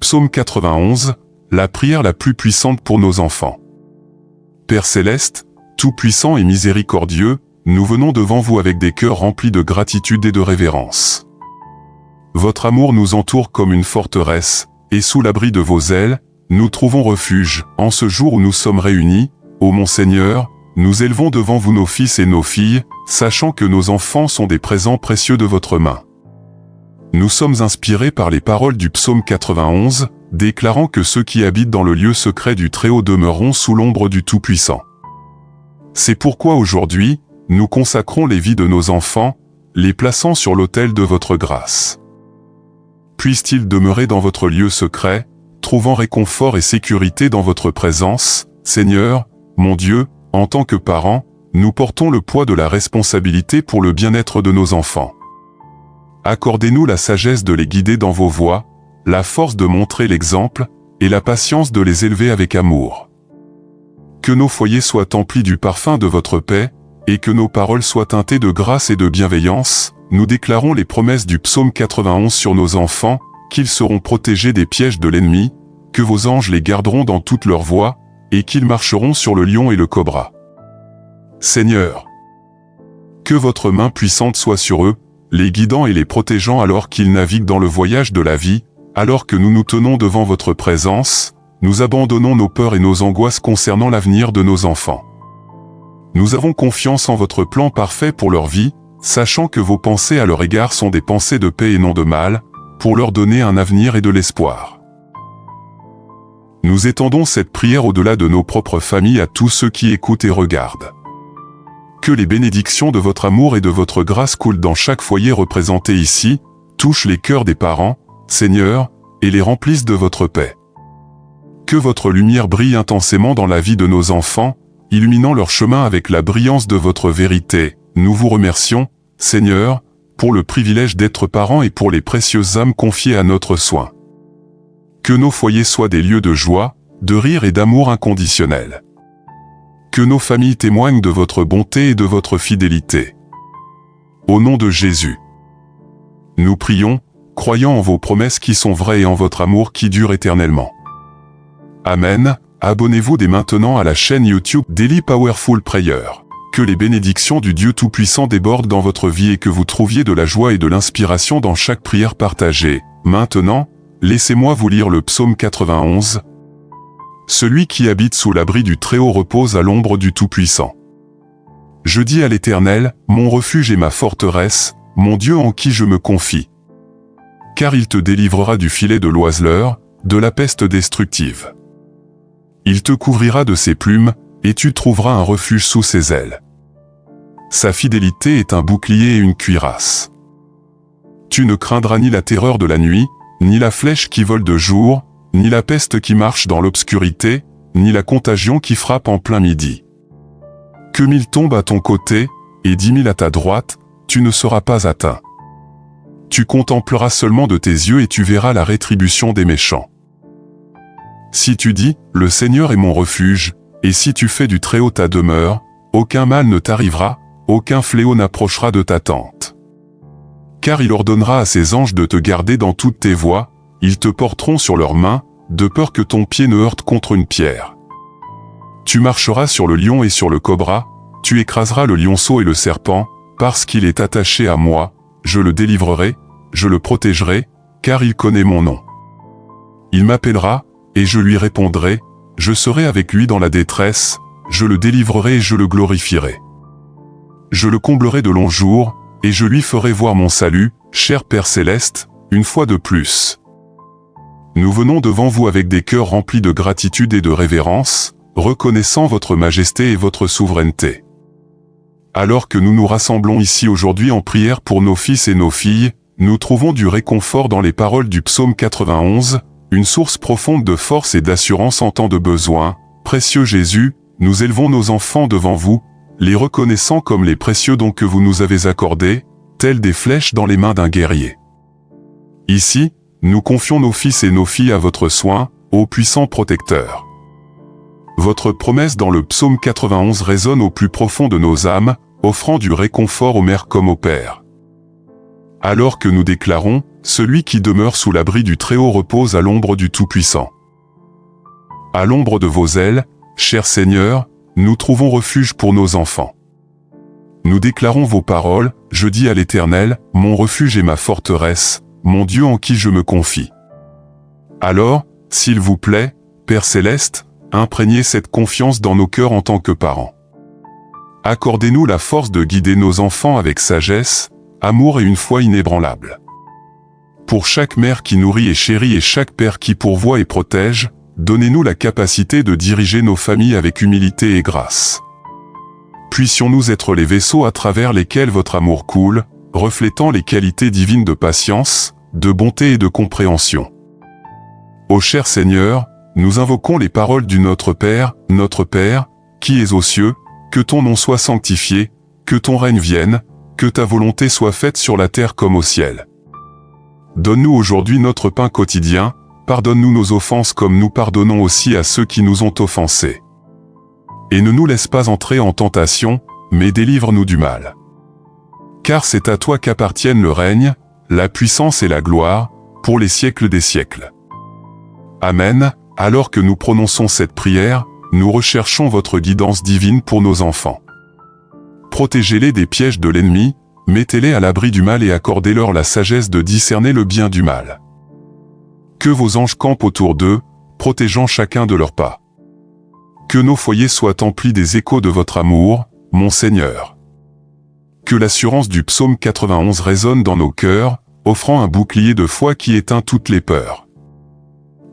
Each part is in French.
Psaume 91, la prière la plus puissante pour nos enfants. Père céleste, tout-puissant et miséricordieux, nous venons devant vous avec des cœurs remplis de gratitude et de révérence. Votre amour nous entoure comme une forteresse, et sous l'abri de vos ailes, nous trouvons refuge. En ce jour où nous sommes réunis, ô mon Seigneur, nous élevons devant vous nos fils et nos filles, sachant que nos enfants sont des présents précieux de votre main. Nous sommes inspirés par les paroles du psaume 91, déclarant que ceux qui habitent dans le lieu secret du Très-Haut demeureront sous l'ombre du Tout-Puissant. C'est pourquoi aujourd'hui, nous consacrons les vies de nos enfants, les plaçant sur l'autel de votre grâce. Puissent-ils demeurer dans votre lieu secret, trouvant réconfort et sécurité dans votre présence, Seigneur, mon Dieu, en tant que parents, nous portons le poids de la responsabilité pour le bien-être de nos enfants. Accordez-nous la sagesse de les guider dans vos voies, la force de montrer l'exemple, et la patience de les élever avec amour. Que nos foyers soient emplis du parfum de votre paix, et que nos paroles soient teintées de grâce et de bienveillance. Nous déclarons les promesses du psaume 91 sur nos enfants, qu'ils seront protégés des pièges de l'ennemi, que vos anges les garderont dans toutes leurs voies, et qu'ils marcheront sur le lion et le cobra. Seigneur, que votre main puissante soit sur eux, les guidant et les protégeant alors qu'ils naviguent dans le voyage de la vie, alors que nous nous tenons devant votre présence, nous abandonnons nos peurs et nos angoisses concernant l'avenir de nos enfants. Nous avons confiance en votre plan parfait pour leur vie, sachant que vos pensées à leur égard sont des pensées de paix et non de mal, pour leur donner un avenir et de l'espoir. Nous étendons cette prière au-delà de nos propres familles à tous ceux qui écoutent et regardent. Que les bénédictions de votre amour et de votre grâce coulent dans chaque foyer représenté ici, touchent les cœurs des parents, Seigneur, et les remplissent de votre paix. Que votre lumière brille intensément dans la vie de nos enfants, illuminant leur chemin avec la brillance de votre vérité. Nous vous remercions, Seigneur, pour le privilège d'être parents et pour les précieuses âmes confiées à notre soin. Que nos foyers soient des lieux de joie, de rire et d'amour inconditionnel. Que nos familles témoignent de votre bonté et de votre fidélité. Au nom de Jésus, nous prions, croyant en vos promesses qui sont vraies et en votre amour qui dure éternellement. Amen. Abonnez-vous dès maintenant à la chaîne YouTube Daily Powerful Prayer. Que les bénédictions du Dieu Tout-Puissant débordent dans votre vie et que vous trouviez de la joie et de l'inspiration dans chaque prière partagée. Maintenant, laissez-moi vous lire le psaume 91. Celui qui habite sous l'abri du Très-Haut repose à l'ombre du Tout-Puissant. Je dis à l'Éternel, mon refuge et ma forteresse, mon Dieu en qui je me confie. Car il te délivrera du filet de l'oiseleur, de la peste destructive. Il te couvrira de ses plumes, et tu trouveras un refuge sous ses ailes. Sa fidélité est un bouclier et une cuirasse. Tu ne craindras ni la terreur de la nuit, ni la flèche qui vole de jour, ni la peste qui marche dans l'obscurité, ni la contagion qui frappe en plein midi. Que 1000 tombent à ton côté, et 10 000 à ta droite, tu ne seras pas atteint. Tu contempleras seulement de tes yeux et tu verras la rétribution des méchants. Si tu dis, le Seigneur est mon refuge, et si tu fais du Très-Haut ta demeure, aucun mal ne t'arrivera, aucun fléau n'approchera de ta tente. Car il ordonnera à ses anges de te garder dans toutes tes voies, ils te porteront sur leurs mains, de peur que ton pied ne heurte contre une pierre. Tu marcheras sur le lion et sur le cobra, tu écraseras le lionceau et le serpent, parce qu'il est attaché à moi, je le délivrerai, je le protégerai, car il connaît mon nom. Il m'appellera, et je lui répondrai, je serai avec lui dans la détresse, je le délivrerai et je le glorifierai. Je le comblerai de longs jours, et je lui ferai voir mon salut, cher Père Céleste, une fois de plus. Nous venons devant vous avec des cœurs remplis de gratitude et de révérence, reconnaissant votre majesté et votre souveraineté. Alors que nous nous rassemblons ici aujourd'hui en prière pour nos fils et nos filles, nous trouvons du réconfort dans les paroles du psaume 91, une source profonde de force et d'assurance en temps de besoin. Précieux Jésus, nous élevons nos enfants devant vous, les reconnaissant comme les précieux dons que vous nous avez accordés, tels des flèches dans les mains d'un guerrier. Ici, nous confions nos fils et nos filles à votre soin, ô puissant protecteur. Votre promesse dans le psaume 91 résonne au plus profond de nos âmes, offrant du réconfort aux mères comme aux pères. Alors que nous déclarons, celui qui demeure sous l'abri du Très-Haut repose à l'ombre du Tout-Puissant. À l'ombre de vos ailes, cher Seigneur, nous trouvons refuge pour nos enfants. Nous déclarons vos paroles, je dis à l'Éternel, mon refuge et ma forteresse, mon Dieu en qui je me confie. Alors, s'il vous plaît, Père Céleste, imprégnez cette confiance dans nos cœurs en tant que parents. Accordez-nous la force de guider nos enfants avec sagesse, amour et une foi inébranlable. Pour chaque mère qui nourrit et chérit et chaque père qui pourvoit et protège, donnez-nous la capacité de diriger nos familles avec humilité et grâce. Puissions-nous être les vaisseaux à travers lesquels votre amour coule, reflétant les qualités divines de patience, de bonté et de compréhension. Ô cher Seigneur, nous invoquons les paroles du Notre Père, qui es aux cieux, que ton nom soit sanctifié, que ton règne vienne, que ta volonté soit faite sur la terre comme au ciel. Donne-nous aujourd'hui notre pain quotidien, pardonne-nous nos offenses comme nous pardonnons aussi à ceux qui nous ont offensés. Et ne nous laisse pas entrer en tentation, mais délivre-nous du mal. Car c'est à toi qu'appartiennent le règne, la puissance et la gloire, pour les siècles des siècles. Amen. Alors que nous prononçons cette prière, nous recherchons votre guidance divine pour nos enfants. Protégez-les des pièges de l'ennemi, mettez-les à l'abri du mal et accordez-leur la sagesse de discerner le bien du mal. Que vos anges campent autour d'eux, protégeant chacun de leurs pas. Que nos foyers soient emplis des échos de votre amour, mon Seigneur. Que l'assurance du psaume 91 résonne dans nos cœurs, offrant un bouclier de foi qui éteint toutes les peurs.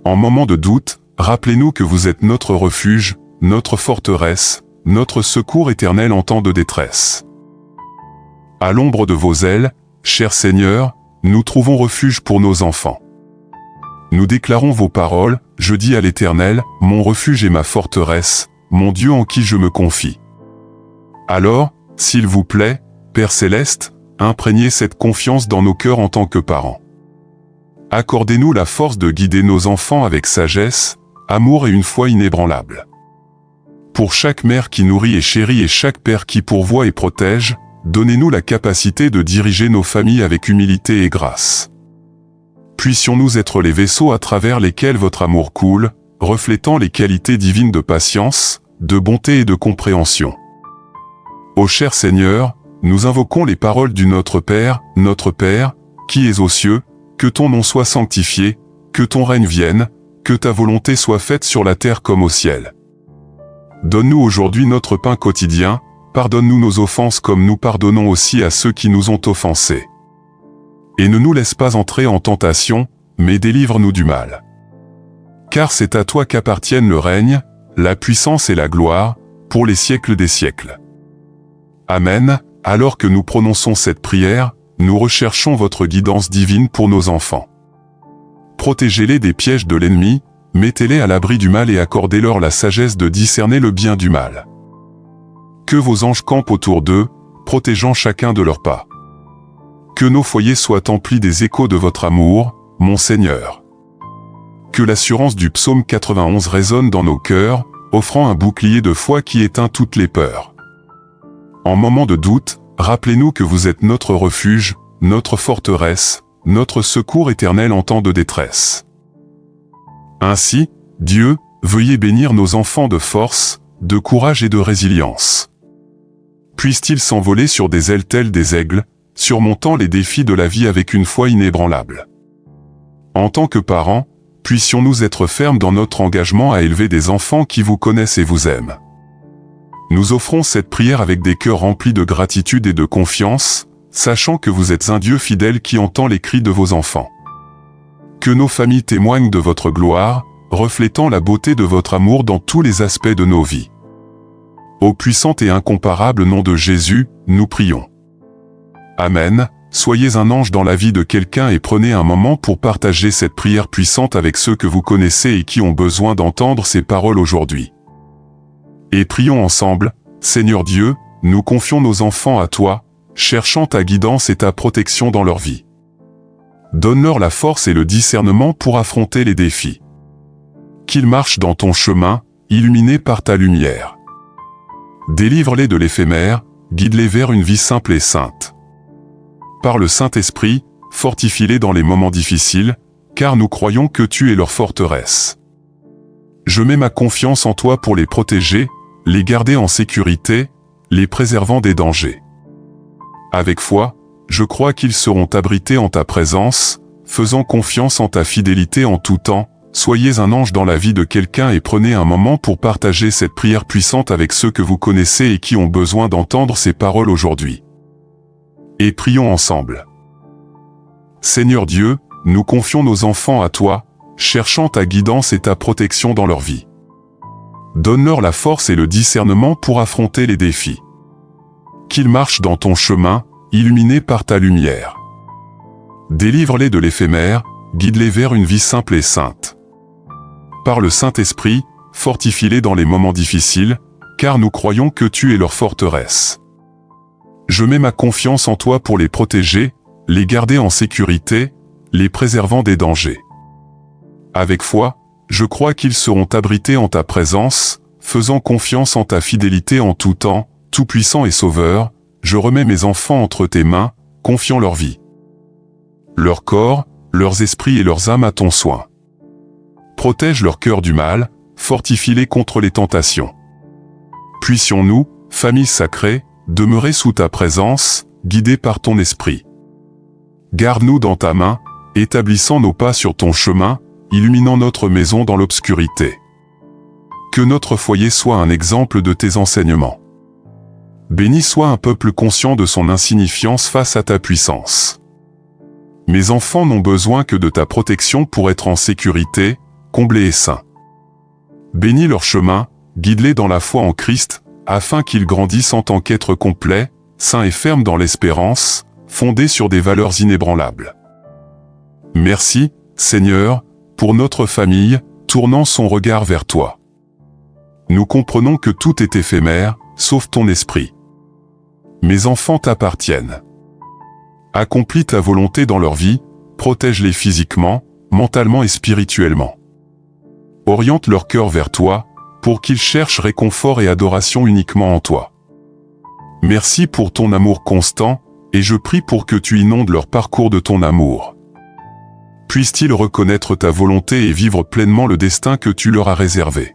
En moment de doute, rappelez-nous que vous êtes notre refuge, notre forteresse, notre secours éternel en temps de détresse. À l'ombre de vos ailes, cher Seigneur, nous trouvons refuge pour nos enfants. Nous déclarons vos paroles, je dis à l'Éternel, mon refuge et ma forteresse, mon Dieu en qui je me confie. Alors, s'il vous plaît, Père Céleste, imprégnez cette confiance dans nos cœurs en tant que parents. Accordez-nous la force de guider nos enfants avec sagesse, amour et une foi inébranlable. Pour chaque mère qui nourrit et chérit et chaque père qui pourvoit et protège, donnez-nous la capacité de diriger nos familles avec humilité et grâce. Puissions-nous être les vaisseaux à travers lesquels votre amour coule, reflétant les qualités divines de patience, de bonté et de compréhension. Ô cher Seigneur, nous invoquons les paroles du Notre Père, qui es aux cieux, que ton nom soit sanctifié, que ton règne vienne, que ta volonté soit faite sur la terre comme au ciel. Donne-nous aujourd'hui notre pain quotidien, pardonne-nous nos offenses comme nous pardonnons aussi à ceux qui nous ont offensés. Et ne nous laisse pas entrer en tentation, mais délivre-nous du mal. Car c'est à toi qu'appartiennent le règne, la puissance et la gloire, pour les siècles des siècles. Amen. Alors que nous prononçons cette prière, nous recherchons votre guidance divine pour nos enfants. Protégez-les des pièges de l'ennemi, mettez-les à l'abri du mal et accordez-leur la sagesse de discerner le bien du mal. Que vos anges campent autour d'eux, protégeant chacun de leurs pas. Que nos foyers soient emplis des échos de votre amour, mon Seigneur. Que l'assurance du psaume 91 résonne dans nos cœurs, offrant un bouclier de foi qui éteint toutes les peurs. En moment de doute, rappelez-nous que vous êtes notre refuge, notre forteresse, notre secours éternel en temps de détresse. Ainsi, Dieu, veuillez bénir nos enfants de force, de courage et de résilience. Puissent-ils s'envoler sur des ailes telles des aigles, surmontant les défis de la vie avec une foi inébranlable. En tant que parents, puissions-nous être fermes dans notre engagement à élever des enfants qui vous connaissent et vous aiment. Nous offrons cette prière avec des cœurs remplis de gratitude et de confiance, sachant que vous êtes un Dieu fidèle qui entend les cris de vos enfants. Que nos familles témoignent de votre gloire, reflétant la beauté de votre amour dans tous les aspects de nos vies. Au puissant et incomparable nom de Jésus, nous prions. Amen. Soyez un ange dans la vie de quelqu'un et prenez un moment pour partager cette prière puissante avec ceux que vous connaissez et qui ont besoin d'entendre ces paroles aujourd'hui. Et prions ensemble, Seigneur Dieu, nous confions nos enfants à toi, cherchant ta guidance et ta protection dans leur vie. Donne-leur la force et le discernement pour affronter les défis. Qu'ils marchent dans ton chemin, illuminés par ta lumière. Délivre-les de l'éphémère, guide-les vers une vie simple et sainte. Par le Saint-Esprit, fortifie-les dans les moments difficiles, car nous croyons que tu es leur forteresse. Je mets ma confiance en toi pour les protéger, les garder en sécurité, les préservant des dangers. Avec foi, je crois qu'ils seront abrités en ta présence, faisant confiance en ta fidélité en tout temps. Soyez un ange dans la vie de quelqu'un et prenez un moment pour partager cette prière puissante avec ceux que vous connaissez et qui ont besoin d'entendre ces paroles aujourd'hui. Et prions ensemble. Seigneur Dieu, nous confions nos enfants à toi, cherchant ta guidance et ta protection dans leur vie. Donne-leur la force et le discernement pour affronter les défis. Qu'ils marchent dans ton chemin, illuminés par ta lumière. Délivre-les de l'éphémère, guide-les vers une vie simple et sainte. Par le Saint-Esprit, fortifie-les dans les moments difficiles, car nous croyons que tu es leur forteresse. Je mets ma confiance en toi pour les protéger, les garder en sécurité, les préservant des dangers. Avec foi, je crois qu'ils seront abrités en ta présence, faisant confiance en ta fidélité en tout temps, tout-puissant et sauveur. Je remets mes enfants entre tes mains, confiant leur vie, leur corps, leurs esprits et leurs âmes à ton soin. Protège leur cœur du mal, fortifie-les contre les tentations. Puissions-nous, famille sacrée, demeurer sous ta présence, guidés par ton esprit. Garde-nous dans ta main, établissant nos pas sur ton chemin, illuminant notre maison dans l'obscurité. Que notre foyer soit un exemple de tes enseignements. Béni soit un peuple conscient de son insignifiance face à ta puissance. Mes enfants n'ont besoin que de ta protection pour être en sécurité, comblés et saints. Bénis leur chemin, guide-les dans la foi en Christ, afin qu'ils grandissent en tant qu'êtres complets, saints et fermes dans l'espérance, fondés sur des valeurs inébranlables. Merci, Seigneur, pour notre famille, tournant son regard vers toi. Nous comprenons que tout est éphémère, sauf ton esprit. Mes enfants t'appartiennent. Accomplis ta volonté dans leur vie, protège-les physiquement, mentalement et spirituellement. Oriente leur cœur vers toi, pour qu'ils cherchent réconfort et adoration uniquement en toi. Merci pour ton amour constant, et je prie pour que tu inondes leur parcours de ton amour. Puissent-ils reconnaître ta volonté et vivre pleinement le destin que tu leur as réservé.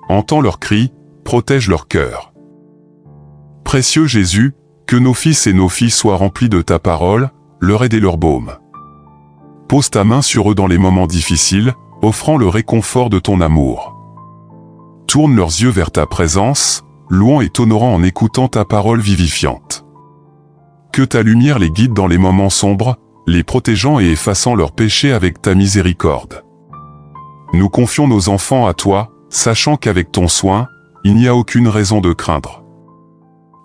Entends leurs cris, protège leur cœur. Précieux Jésus, que nos fils et nos filles soient remplis de ta parole, leur aide et leur baume. Pose ta main sur eux dans les moments difficiles, offrant le réconfort de ton amour. Tourne leurs yeux vers ta présence, louant et t'honorant en écoutant ta parole vivifiante. Que ta lumière les guide dans les moments sombres, les protégeant et effaçant leurs péchés avec ta miséricorde. Nous confions nos enfants à toi, sachant qu'avec ton soin, il n'y a aucune raison de craindre.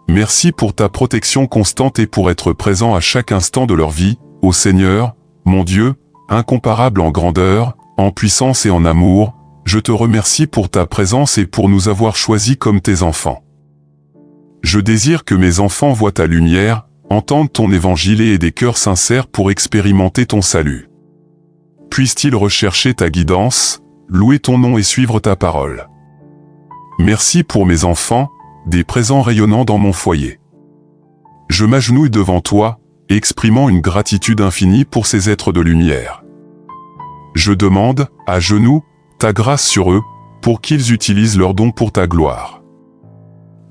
Merci pour ta protection constante et pour être présent à chaque instant de leur vie, ô Seigneur, mon Dieu, incomparable en grandeur, en puissance et en amour, je te remercie pour ta présence et pour nous avoir choisis comme tes enfants. Je désire que mes enfants voient ta lumière, entendent ton évangile et aient des cœurs sincères pour expérimenter ton salut. Puissent-ils rechercher ta guidance, louer ton nom et suivre ta parole. Merci pour mes enfants, des présents rayonnants dans mon foyer. Je m'agenouille devant toi, exprimant une gratitude infinie pour ces êtres de lumière. Je demande, à genoux, ta grâce sur eux, pour qu'ils utilisent leurs dons pour ta gloire.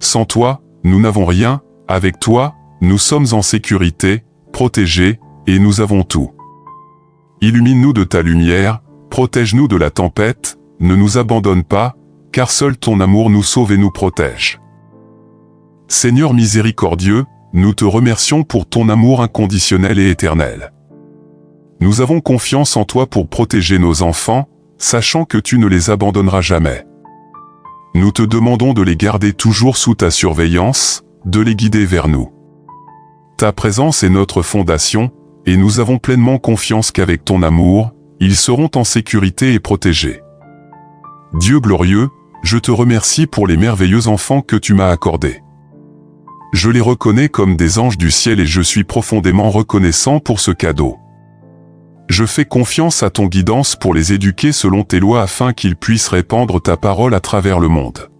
Sans toi, nous n'avons rien, avec toi, nous sommes en sécurité, protégés, et nous avons tout. Illumine-nous de ta lumière, protège-nous de la tempête, ne nous abandonne pas, car seul ton amour nous sauve et nous protège. Seigneur miséricordieux, nous te remercions pour ton amour inconditionnel et éternel. Nous avons confiance en toi pour protéger nos enfants, sachant que tu ne les abandonneras jamais. Nous te demandons de les garder toujours sous ta surveillance, de les guider vers nous. Ta présence est notre fondation, et nous avons pleinement confiance qu'avec ton amour, ils seront en sécurité et protégés. Dieu glorieux, je te remercie pour les merveilleux enfants que tu m'as accordés. Je les reconnais comme des anges du ciel et je suis profondément reconnaissant pour ce cadeau. Je fais confiance à ton guidance pour les éduquer selon tes lois afin qu'ils puissent répandre ta parole à travers le monde.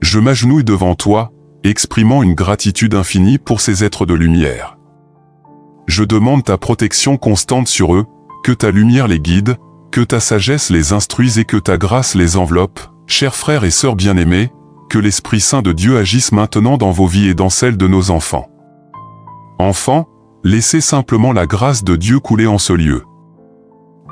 Je m'agenouille devant toi, exprimant une gratitude infinie pour ces êtres de lumière. je demande ta protection constante sur eux, que ta lumière les guide, que ta sagesse les instruise et que ta grâce les enveloppe. Chers frères et sœurs bien-aimés, que l'Esprit Saint de Dieu agisse maintenant dans vos vies et dans celles de nos enfants. Enfants, laissez simplement la grâce de Dieu couler en ce lieu.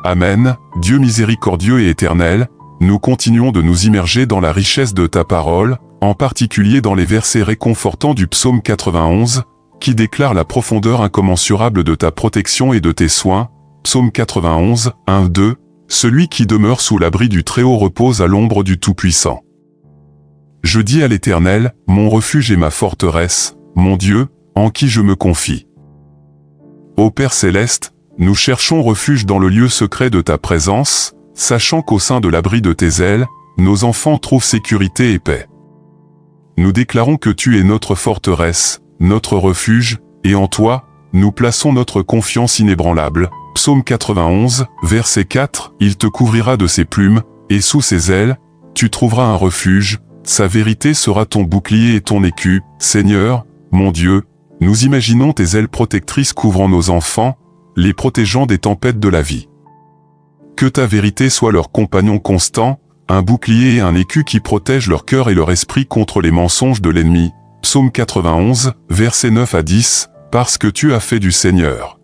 Amen. Dieu miséricordieux et éternel, nous continuons de nous immerger dans la richesse de ta parole, en particulier dans les versets réconfortants du psaume 91, qui déclare la profondeur incommensurable de ta protection et de tes soins. Psaume 91, 1-2, celui qui demeure sous l'abri du Très-Haut repose à l'ombre du Tout-Puissant. Je dis à l'Éternel, mon refuge et ma forteresse, mon Dieu, en qui je me confie. Ô Père céleste, nous cherchons refuge dans le lieu secret de ta présence, sachant qu'au sein de l'abri de tes ailes, nos enfants trouvent sécurité et paix. Nous déclarons que tu es notre forteresse, notre refuge, et en toi, nous plaçons notre confiance inébranlable. Psaume 91, verset 4, il te couvrira de ses plumes, et sous ses ailes, tu trouveras un refuge, sa vérité sera ton bouclier et ton écu. Seigneur, mon Dieu, nous imaginons tes ailes protectrices couvrant nos enfants, les protégeant des tempêtes de la vie. Que ta vérité soit leur compagnon constant, un bouclier et un écu qui protègent leur cœur et leur esprit contre les mensonges de l'ennemi. Psaume 91, versets 9 à 10, parce que tu as fait du Seigneur,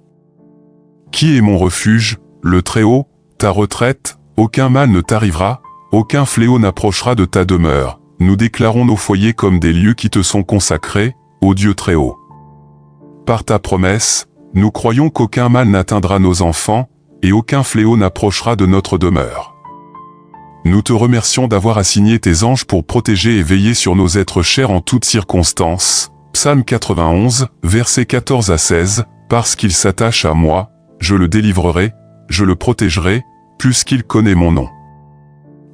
qui est mon refuge, le Très-Haut, ta retraite, aucun mal ne t'arrivera, aucun fléau n'approchera de ta demeure. Nous déclarons nos foyers comme des lieux qui te sont consacrés, ô Dieu Très-Haut. Par ta promesse, nous croyons qu'aucun mal n'atteindra nos enfants, et aucun fléau n'approchera de notre demeure. Nous te remercions d'avoir assigné tes anges pour protéger et veiller sur nos êtres chers en toutes circonstances. Psaume 91, versets 14 à 16, parce qu'il s'attache à moi, je le délivrerai, je le protégerai, puisqu'il connaît mon nom.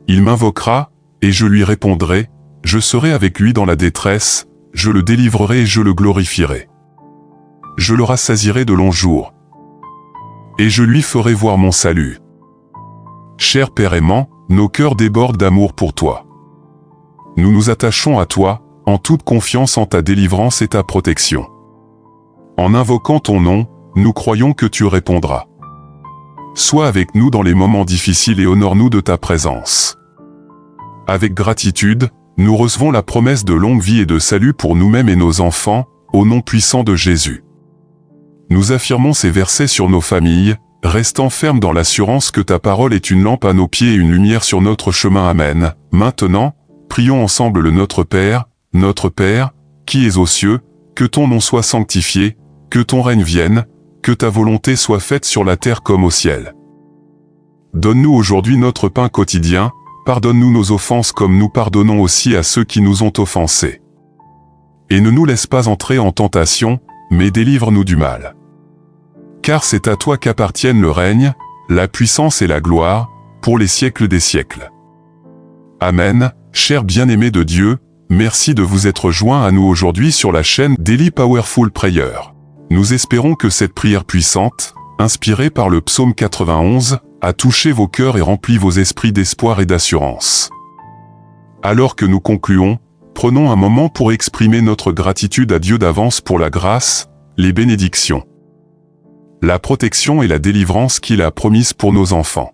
Il m'invoquera, et je lui répondrai, je serai avec lui dans la détresse, je le délivrerai et je le glorifierai. Je le rassasierai de longs jours, et je lui ferai voir mon salut. Cher Père aimant, nos cœurs débordent d'amour pour toi. Nous nous attachons à toi, en toute confiance en ta délivrance et ta protection. En invoquant ton nom, nous croyons que tu répondras. Sois avec nous dans les moments difficiles et honore-nous de ta présence. Avec gratitude, nous recevons la promesse de longue vie et de salut pour nous-mêmes et nos enfants, au nom puissant de Jésus. Nous affirmons ces versets sur nos familles, restant fermes dans l'assurance que ta parole est une lampe à nos pieds et une lumière sur notre chemin. Amen. Maintenant, prions ensemble le Notre Père, qui es aux cieux, que ton nom soit sanctifié, que ton règne vienne, que ta volonté soit faite sur la terre comme au ciel. Donne-nous aujourd'hui notre pain quotidien, pardonne-nous nos offenses comme nous pardonnons aussi à ceux qui nous ont offensés. Et ne nous laisse pas entrer en tentation, mais délivre-nous du mal. Car c'est à toi qu'appartiennent le règne, la puissance et la gloire, pour les siècles des siècles. Amen. Chers bien-aimés de Dieu, merci de vous être joints à nous aujourd'hui sur la chaîne Daily Powerful Prayer. Nous espérons que cette prière puissante, inspirée par le psaume 91, a touché vos cœurs et rempli vos esprits d'espoir et d'assurance. Alors que nous concluons, prenons un moment pour exprimer notre gratitude à Dieu d'avance pour la grâce, les bénédictions, la protection et la délivrance qu'il a promises pour nos enfants.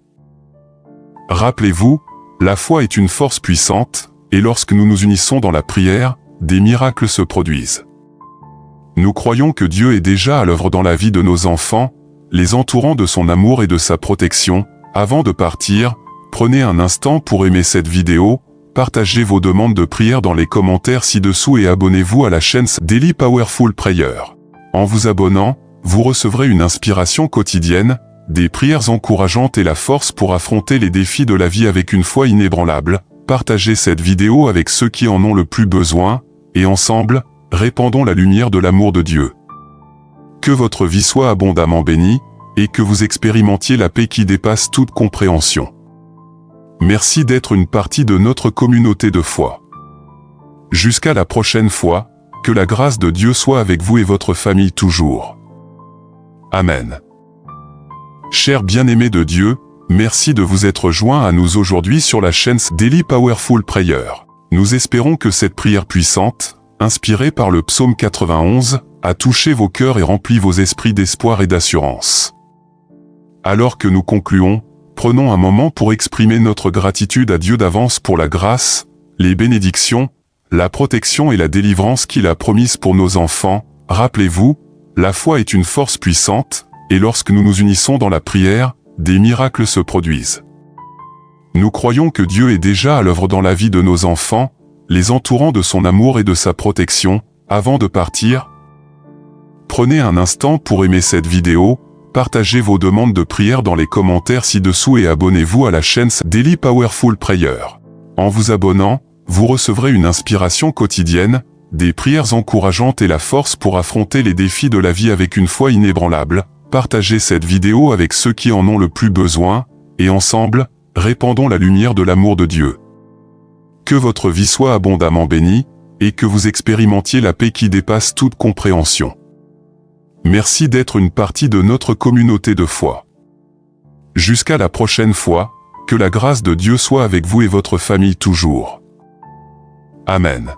Rappelez-vous, la foi est une force puissante, et lorsque nous nous unissons dans la prière, des miracles se produisent. Nous croyons que Dieu est déjà à l'œuvre dans la vie de nos enfants, les entourant de son amour et de sa protection. Avant de partir, prenez un instant pour aimer cette vidéo, partagez vos demandes de prière dans les commentaires ci-dessous et abonnez-vous à la chaîne Daily Powerful Prayer. En vous abonnant, vous recevrez une inspiration quotidienne, des prières encourageantes et la force pour affronter les défis de la vie avec une foi inébranlable. Partagez cette vidéo avec ceux qui en ont le plus besoin, et ensemble, répandons la lumière de l'amour de Dieu. Que votre vie soit abondamment bénie, et que vous expérimentiez la paix qui dépasse toute compréhension. Merci d'être une partie de notre communauté de foi. Jusqu'à la prochaine fois, que la grâce de Dieu soit avec vous et votre famille toujours. Amen. Chers bien-aimés de Dieu, merci de vous être joints à nous aujourd'hui sur la chaîne Daily Powerful Prayer. Nous espérons que cette prière puissante, inspiré par le psaume 91, a touché vos cœurs et rempli vos esprits d'espoir et d'assurance. Alors que nous concluons, prenons un moment pour exprimer notre gratitude à Dieu d'avance pour la grâce, les bénédictions, la protection et la délivrance qu'il a promises pour nos enfants. Rappelez-vous, la foi est une force puissante, et lorsque nous nous unissons dans la prière, des miracles se produisent. Nous croyons que Dieu est déjà à l'œuvre dans la vie de nos enfants, les entourant de son amour et de sa protection. Avant de partir, prenez un instant pour aimer cette vidéo, partagez vos demandes de prière dans les commentaires ci-dessous et abonnez-vous à la chaîne Daily Powerful Prayer. En vous abonnant, vous recevrez une inspiration quotidienne, des prières encourageantes et la force pour affronter les défis de la vie avec une foi inébranlable. Partagez cette vidéo avec ceux qui en ont le plus besoin, et ensemble, répandons la lumière de l'amour de Dieu. Que votre vie soit abondamment bénie, et que vous expérimentiez la paix qui dépasse toute compréhension. Merci d'être une partie de notre communauté de foi. Jusqu'à la prochaine fois, que la grâce de Dieu soit avec vous et votre famille toujours. Amen.